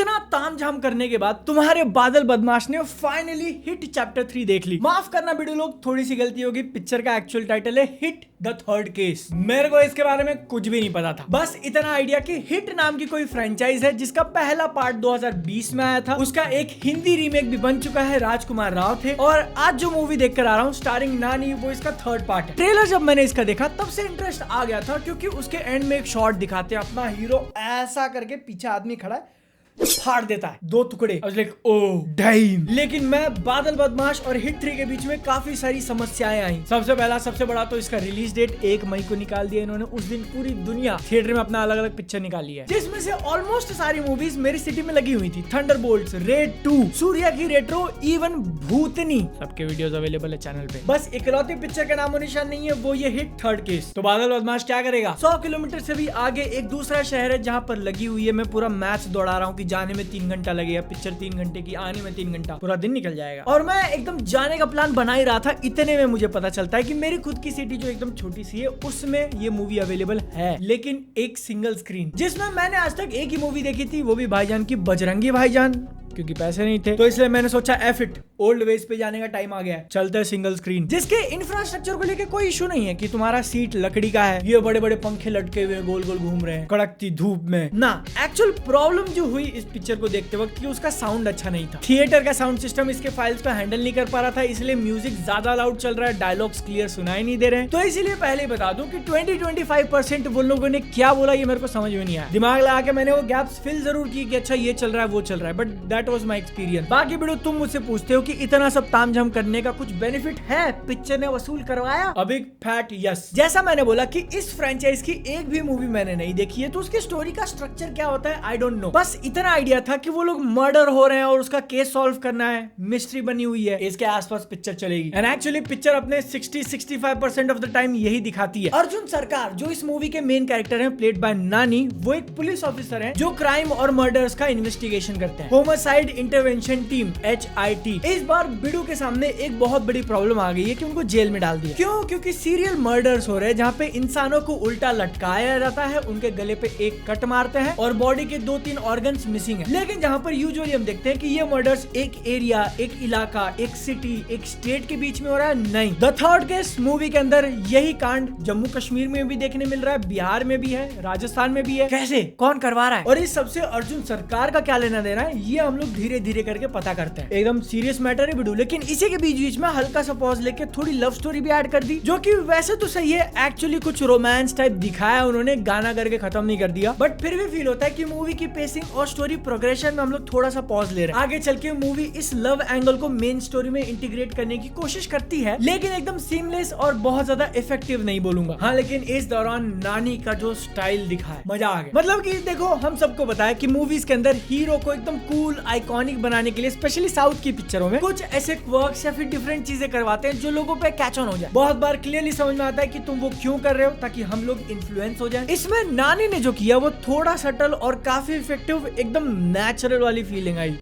इतना तामझाम करने के बाद तुम्हारे बादल बदमाश ने फाइनली हिट चैप्टर 3 देख ली। माफ करना वीडियो लोग, थोड़ी सी गलती होगी। पिक्चर का एक्चुअल टाइटल है हिट द थर्ड केस। मेरे को इसके बारे में कुछ भी नहीं पता था, बस इतना आइडिया कि हिट नाम की कोई फ्रेंचाइज है जिसका पहला पार्ट 2020 में आया था। उसका एक हिंदी रीमेक भी बन चुका है, राजकुमार राव थे। और आज जो मूवी देख कर आ रहा हूँ स्टारिंग नानी, वो इसका थर्ड पार्ट है। ट्रेलर जब मैंने इसका देखा तब से इंटरेस्ट आ गया था, क्योंकि उसके एंड में एक शॉट दिखाते हैं, अपना हीरो ऐसा करके पीछे आदमी खड़ा है, फाड़ देता है 2 टुकड़े। Oh damn. लेकिन मैं बादल बदमाश और हिट 3 के बीच में काफी सारी समस्याएं आई। सबसे बड़ा तो इसका रिलीज डेट 1 मई को निकाल दिया इन्होंने। उस दिन पूरी दुनिया थिएटर में अपना अलग अलग पिक्चर निकाली है, जिसमें से ऑलमोस्ट सारी मूवीज मेरी सिटी में लगी हुई थी। थंडरबोल्ट्स, रेड 2, सूर्या की रेट्रो, इवन भूतनी, सबके वीडियोस अवेलेबल है चैनल पे। बस इकलौती पिक्चर का नामो निशान नहीं है, वो ये हिट थर्ड केस। तो बादल बदमाश क्या करेगा? 100 किलोमीटर से भी आगे एक दूसरा शहर है जहाँ पर लगी हुई है। मैं पूरा मैच दौड़ा रहा हूँ कि जाने में 3 घंटा लगेगा, पिक्चर 3 घंटे की, आने में 3 घंटा, पूरा दिन निकल जाएगा। और मैं एकदम जाने का प्लान बना ही रहा था, इतने में मुझे पता चलता है कि मेरी खुद की सिटी जो एकदम छोटी सी है उसमें ये मूवी अवेलेबल है, लेकिन एक सिंगल स्क्रीन, जिसमें मैंने आज तक एक ही मूवी देखी थी, वो भी भाईजान की बजरंगी भाईजान, क्योंकि पैसे नहीं थे। तो इसलिए मैंने सोचा एफ इट, ओल्ड वेज पे जाने का टाइम आ गया है, चलते हैं सिंगल स्क्रीन। जिसके इंफ्रास्ट्रक्चर को लेके कोई इशू नहीं है कि तुम्हारा सीट लकड़ी का है, ये बड़े बड़े पंखे लटके हुए गोल गोल घूम रहे हैं कड़कती धूप में ना। एक्चुअल प्रॉब्लम जो हुई इस पिक्चर को देखते वक्त कि उसका साउंड अच्छा नहीं था। थिएटर का साउंड सिस्टम इसके फाइल्स को हैंडल नहीं कर पा रहा था, इसलिए म्यूजिक ज्यादा लाउड चल रहा है, डायलॉग्स क्लियर सुनाई नहीं दे रहे हैं। तो इसीलिए पहले ही बता दूं कि 20-25% वो लोगों ने क्या बोला ये मेरे को समझ में नहीं आया। दिमाग लगा के मैंने वो गैप्स फिल जरूर की कि अच्छा ये चल रहा है वो चल रहा है, but that was my experience. बाकी वीडियो तुम मुझसे पूछते हो कि इतना सब तामझाम करने का कुछ बेनिफिट है, पिक्चर ने वसूल करवाया? A big fat yes. जैसा मैंने बोला कि इस फ्रेंचाइज की एक भी मूवी मैंने नहीं देखी है, तो उसकी स्टोरी का स्ट्रक्चर क्या होता है आई डोंट नो। बस इतना आइडिया था कि वो लोग मर्डर हो रहे हैं और उसका केस सॉल्व करना है, मिस्ट्री बनी हुई है, इसके आसपास पिक्चर चलेगी। एंड एक्चुअली पिक्चर अपने 60-65% ऑफ द टाइम यही दिखाती है। अर्जुन सरकार जो इस मूवी के मेन कैरेक्टर हैं, प्लेड बाय नानी, वो एक पुलिस ऑफिसर हैं जो क्राइम और मर्डर्स का इन्वेस्टिगेशन करते हैं। Homicide intervention team HIT। इस बार बिडू के सामने एक बहुत बड़ी प्रॉब्लम आ गई है कि उनको जेल में डाल दिया। क्यों? क्योंकि सीरियल मर्डर्स हो रहे हैं जहाँ पे इंसानों को उल्टा लटकाया जाता है, उनके गले पे एक कट मारते हैं और बॉडी के 2-3 ऑर्गन्स मिसिंग है। लेकिन जहाँ पर यूजुअली हम देखते हैं कि ये मर्डर्स एक एरिया, एक इलाका, एक सिटी, एक स्टेट के बीच में हो रहा है, नहीं। द थर्ड केस मूवी के अंदर यही कांड जम्मू कश्मीर में भी देखने मिल रहा है, बिहार में भी है, राजस्थान में भी है। कैसे, कौन करवा रहा है और इस सबसे अर्जुन सरकार का क्या लेना देना है, ये हम लोग धीरे धीरे करके पता करते हैं। एकदम सीरियस मैटर है वीडियो, लेकिन इसी के बीच बीच में हल्का सा पॉज लेके थोड़ी लव स्टोरी भी ऐड कर दी, जो कि वैसे तो सही है। एक्चुअली कुछ रोमांस टाइप दिखाया उन्होंने, गाना करके खत्म नहीं कर दिया, बट फिर भी फील होता है कि मूवी की पेसिंग और स्टोरी प्रोग्रेशन में हम लोग थोड़ा सा पॉज ले रहे हैं। आगे चल के मूवी इस लव एंगल को मेन स्टोरी में इंटीग्रेट करने की कोशिश करती है, लेकिन एकदम सीमलेस और बहुत ज्यादा इफेक्टिव नहीं बोलूंगा। हाँ, लेकिन इस दौरान नानी का जो स्टाइल दिखा है, मजा आ गया। मतलब कि देखो, हम सबको बताया कि मूवीज के अंदर हीरो को एकदम कूल आइकॉनिक बनाने के लिए स्पेशली साउथ की पिक्चरों में कुछ ऐसे क्वर्क्स या फिर डिफरेंट चीजें करवाते हैं जो लोगों पे कैच ऑन हो जाए। बहुत बार क्लियरली समझ में आता है कि तुम वो क्यों कर रहे हो, ताकि हम लोग इन्फ्लुएंस हो जाएं। इसमें नानी ने जो किया वो थोड़ा सटल और काफी इफेक्टिव, एकदम नेचुरल वाली फीलिंग आई।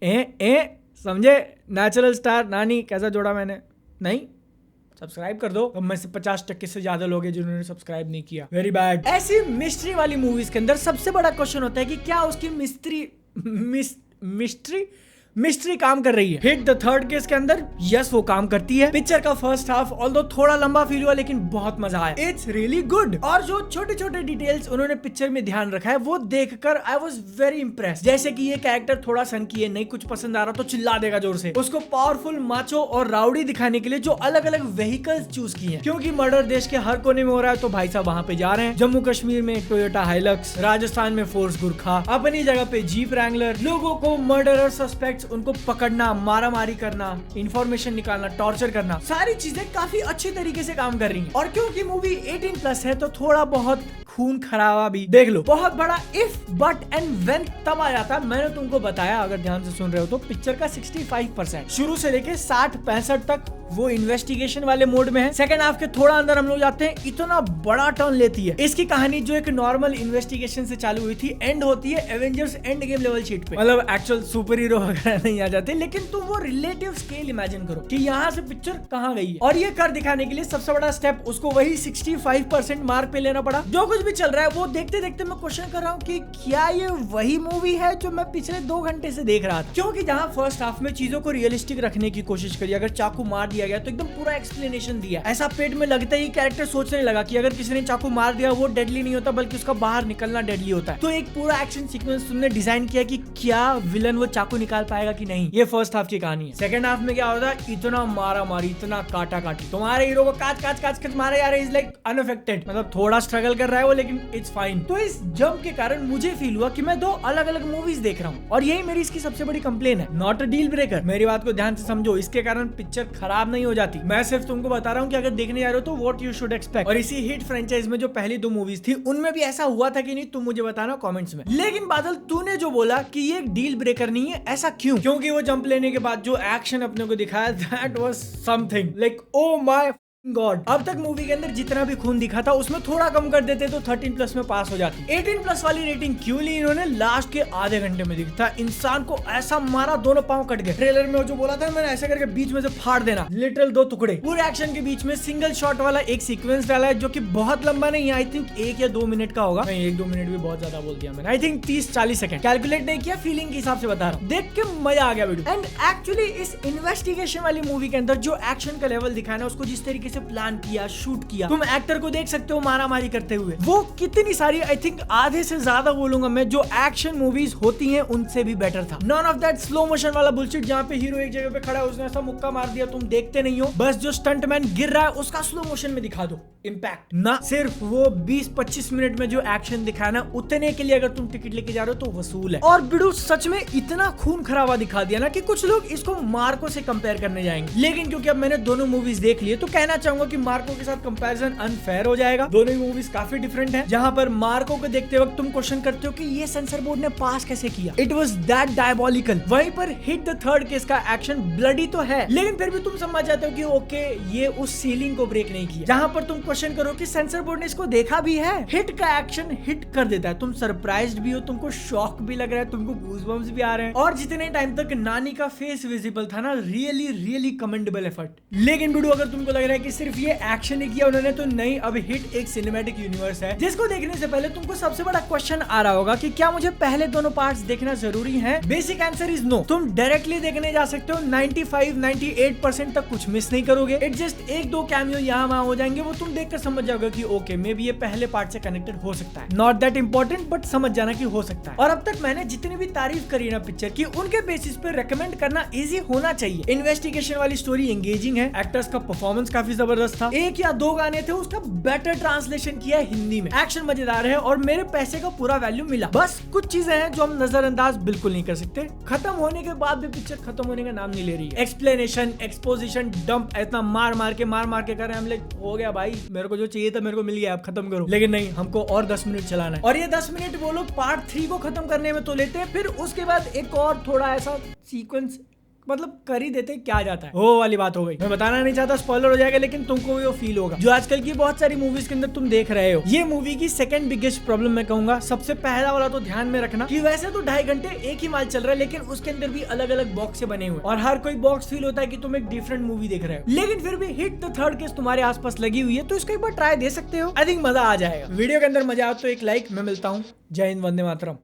समझे? नेचुरल स्टार नानी कैसा जोड़ा मैंने? नहीं सब्सक्राइब कर दो। अब में से 50% से ज्यादा लोग हैं जिन्होंने सब्सक्राइब नहीं किया, वेरी बैड। ऐसी मिस्ट्री वाली मूवीज के अंदर सबसे बड़ा क्वेश्चन होता है कि क्या उसकी मिस्ट्री काम कर रही है। हिट द थर्ड केस के अंदर यस वो काम करती है। पिक्चर का फर्स्ट हाफ ऑल्दो थोड़ा लंबा फील हुआ, लेकिन बहुत मजा आया। It's really good. और जो छोटे छोटे डिटेल्स उन्होंने पिक्चर में ध्यान रखा है वो देखकर आई वाज वेरी इंप्रेस्ड। जैसे कि ये कैरेक्टर थोड़ा सनकी है, नहीं कुछ पसंद आ रहा तो चिल्ला देगा जोर से। उसको पावरफुल, माचो और राउडी दिखाने के लिए जो अलग अलग व्हीकल्स चूज किए हैं, क्योंकि मर्डर देश के हर कोने में हो रहा है, तो भाई साहब वहां पे जा रहे हैं। जम्मू कश्मीर में टोयोटा हाइलक्स, राजस्थान में फोर्स गुरखा, अपनी जगह पे जीप रैंगलर। लोगों को मर्डरर सस्पेक्ट्स उनको पकड़ना, मारामारी करना, इंफॉर्मेशन निकालना, टॉर्चर करना, सारी चीजें काफी अच्छे तरीके से काम कर रही हैं। और क्योंकि मूवी 18+ है तो थोड़ा बहुत खून खराबा भी देख लो। बहुत बड़ा इफ, बट एंड व्हेन तब आ जाता है। मैंने तुमको बताया, अगर ध्यान से सुन रहे हो तो, पिक्चर का 65% शुरू से लेके 60-65 तक वो इन्वेस्टिगेशन वाले मोड में है। सेकंड हाफ के थोड़ा अंदर हम लोग जाते हैं, इतना बड़ा टर्न लेती है। इसकी कहानी जो एक नॉर्मल इन्वेस्टिगेशन से चालू हुई थी, एंड होती है Avengers end game level sheet पे। मतलब एक्चुअल सुपर हीरो वगैरह नहीं आ जाते, लेकिन तुम वो रिलेटिव स्केल इमेजिन करो कि यहाँ से पिक्चर कहाँ गई है। और ये कर दिखाने के लिए सबसे बड़ा स्टेप उसको वही 65% मार्क पे लेना पड़ा। जो कुछ भी भी चल रहा है वो देखते देखते मैं क्वेश्चन कर रहा हूँ कि क्या ये वही मूवी है जो मैं पिछले 2 घंटे से देख रहा था। क्योंकि जहाँ फर्स्ट हाफ में चीजों को रियलिस्टिक रखने की कोशिश करी, अगर चाकू मार दिया गया तो एकदम पूरा एक्सप्लेनेशन दिया, ऐसा पेट में लगता ही कैरेक्टर सोचने लगा कि अगर किसी ने चाकू मार दिया वो डेडली नहीं होता बल्कि उसका बाहर निकलना डेडली होता है। तो एक पूरा एक्शन सीक्वेंस तुमने डिजाइन किया कि क्या विलन वो चाकू निकाल पाएगा कि नहीं। ये फर्स्ट हाफ की कहानी है। सेकंड हाफ में क्या होता है, इतना मारा मारी, इतना काटा काटी, तुम्हारे हीरो को काच काच काच काच मारा जा रहा है, इज लाइक अनअफेक्टेड, मतलब थोड़ा स्ट्रगल कर रहा है वो लेकिन इट्स फाइन। तो इस जंप के कारण मुझे फील हुआ कि मैं 2 अलग अलग मूवीज देख रहा हूँ और यही मेरी इसकी सबसे बड़ी कंप्लेन है। नॉट अ डील ब्रेकर, मेरी बात को ध्यान से समझो, इसके कारण पिक्चर खराब नहीं हो जाती। मैं सिर्फ तुमको बता रहा हूँ कि अगर देखने जा रहे हो तो व्हाट यू शुड एक्सपेक्ट। और इसी हिट फ्रेंचाइज में जो पहली 2 मूवीज थी उनमें भी ऐसा हुआ था कि नहीं, तुम मुझे बताना कमेंट्स में। लेकिन बादल, तूने जो बोला कि ये एक डील ब्रेकर नहीं है, ऐसा क्यों? क्योंकि वो जंप लेने के बाद जो एक्शन अपने को दिखाया, that was something like oh my God. अब तक मूवी के अंदर जितना भी खून दिखा था उसमें थोड़ा कम कर देते तो 13+ में पास हो जाती। 18+ वाली रेटिंग क्यों ली इन्होंने? लास्ट के आधे घंटे में दिखता इंसान को ऐसा मारा, दोनों पांव कट गए। ट्रेलर में जो बोला था मैंने, ऐसे करके बीच में से फाड़ देना, लिटरल 2 टुकड़े। पूरे एक्शन के बीच में सिंगल शॉट वाला एक सीक्वेंस डाला है जो कि बहुत लंबा नहीं है, आई थिंक 1 या 2 मिनट का होगा। नहीं, 1-2 मिनट भी बहुत ज्यादा बोल दिया मैंने, आई थिंक 30-40 सेकंड। कैलकुलेट नहीं किया, फीलिंग के हिसाब से बता रहा हूँ। देख के मजा आ गया वीडियो। एंड एक्चुअली इस इन्वेस्टिगेशन वाली मूवी के अंदर जो एक्शन का लेवल दिखाना, उसको जिस तरीके से प्लान किया, शूट किया, तुम एक्टर को देख सकते हो मारा मारी करते हुए, वो कितनी सारी, आई थिंक आधे से ज्यादा बोलूंगा मैं, जो एक्शन मूवीज होती हैं उनसे भी बेटर था। None of that slow motion वाला बुलशिट जहाँ पे हीरो एक जगह पे खड़ा है, उसने ऐसा मुक्का मार दिया, तुम देखते नहीं हो, बस जो स्टंटमैन गिर रहा है उसका स्लो मोशन में दिखा दो इम्पैक्ट ना। सिर्फ वो 20-25 मिनट में जो एक्शन दिखाना, उतने के लिए अगर तुम टिकट लेके जा रहे हो तो वसूल है। और बिडू सच में इतना खून खराबा दिखा दिया ना कि कुछ लोग इसको मार्को से कंपेयर करने जाएंगे। लेकिन क्योंकि अब मैंने दोनों मूवीज देख लिए तो कहना चाहूंगा कि मार्को के साथ कंपैरिजन अनफेयर हो जाएगा। दोनों ही मूवीज काफी डिफरेंट हैं। जहां पर मार्को को देखते वक्त तुम क्वेश्चन करते हो कि ये सेंसर बोर्ड ने पास कैसे किया, इट वाज दैट डायबॉलिकल। वहीं पर हिट द थर्ड केस का एक्शन ब्लडी तो है, लेकिन फिर भी तुम समझ जाते हो कि ओके ये उस सीलिंग को ब्रेक नहीं किया। जहां पर तुम क्वेश्चन करो कि सेंसर बोर्ड ने इसको देखा भी है। हिट का एक्शन हिट कर देता है, तुम सरप्राइज्ड भी हो, तुमको शॉक भी लग रहा है, तुमको गूज़बम्स भी आ रहे हैं। और जितने टाइम तक नानी का फेस विजिबल था ना, रियली कमेंडेबल एफर्ट। लेकिन बिडू अगर तुमको लग रहा है कि सिर्फ ये एक्शन ही किया उन्होंने, तो नहीं, अब हिट एक सिनेमैटिक यूनिवर्स है जिसको देखने से पहले तुमको सबसे बड़ा क्वेश्चन आ रहा होगा कि क्या मुझे पहले दोनों पार्ट्स देखना जरूरी है? Basic answer is no. तुम डायरेक्टली देखने जा सकते हो, 95-98% तक कुछ मिस नहीं करोगे। इट जस्ट 1-2 कैमियो यहाँ वहाँ हो जाएंगे, वो तुम देखकर समझ जाओगे कि ओके मे बी ये पहले पार्ट से कनेक्टेड हो सकता है। नॉट दैट इंपॉर्टेंट, बट समझ जाना कि हो सकता है। और अब तक मैंने जितनी भी तारीफ करी ना पिक्चर की, उनके बेसिस पे रेकमेंड करना इजी होना चाहिए। इन्वेस्टिगेशन वाली स्टोरी एंगेजिंग है, एक्टर्स का परफॉर्मेंस काफी जबरदस्त था, 1 या 2 गाने थे उसका बेटर ट्रांसलेशन किया है हिंदी में, एक्शन मजेदार है और मेरे पैसे का पूरा वैल्यू मिला। बस कुछ चीजें हैं जो हम नजरअंदाज बिल्कुल नहीं कर सकते। खत्म होने के बाद भी पिक्चर खत्म होने का नाम नहीं ले रही है। एक्सप्लेनेशन, एक्सपोजिशन, डंप इतना मार मार के कर रहे हैं हम लोग, हो गया भाई, मेरे को जो चाहिए था मेरे को मिल गया, अब खत्म करो। लेकिन नहीं, हमको और 10 मिनट चलाना है। और ये 10 मिनट वो लोग पार्ट 3 को खत्म करने में तो लेते हैं, फिर उसके बाद एक और थोड़ा ऐसा सीक्वेंस मतलब कर ही देते, क्या जाता है, वो वाली बात हो गई। मैं बताना नहीं चाहता, स्पॉइलर हो जाएगा, लेकिन तुमको भी वो फील होगा जो आजकल की बहुत सारी मूवीज के अंदर तुम देख रहे हो। ये मूवी की सेकंड बिगेस्ट प्रॉब्लम मैं कहूंगा। सबसे पहला वाला तो ध्यान में रखना कि वैसे तो 2.5 घंटे एक ही माल चल रहा है, लेकिन उसके अंदर भी अलग अलग बॉक्स से बने हुए और हर कोई बॉक्स फील होता है कि तुम एक डिफरेंट मूवी देख रहे हो। लेकिन फिर भी हिट द थर्ड केस तुम्हारे आसपास लगी हुई है, तो इसको एक बार ट्राई दे सकते हो। आई थिंक मजा आ जाएगा। वीडियो के अंदर मजा आए तो एक लाइक। मैं मिलता हूँ। जय हिंद, वंदे मातरम।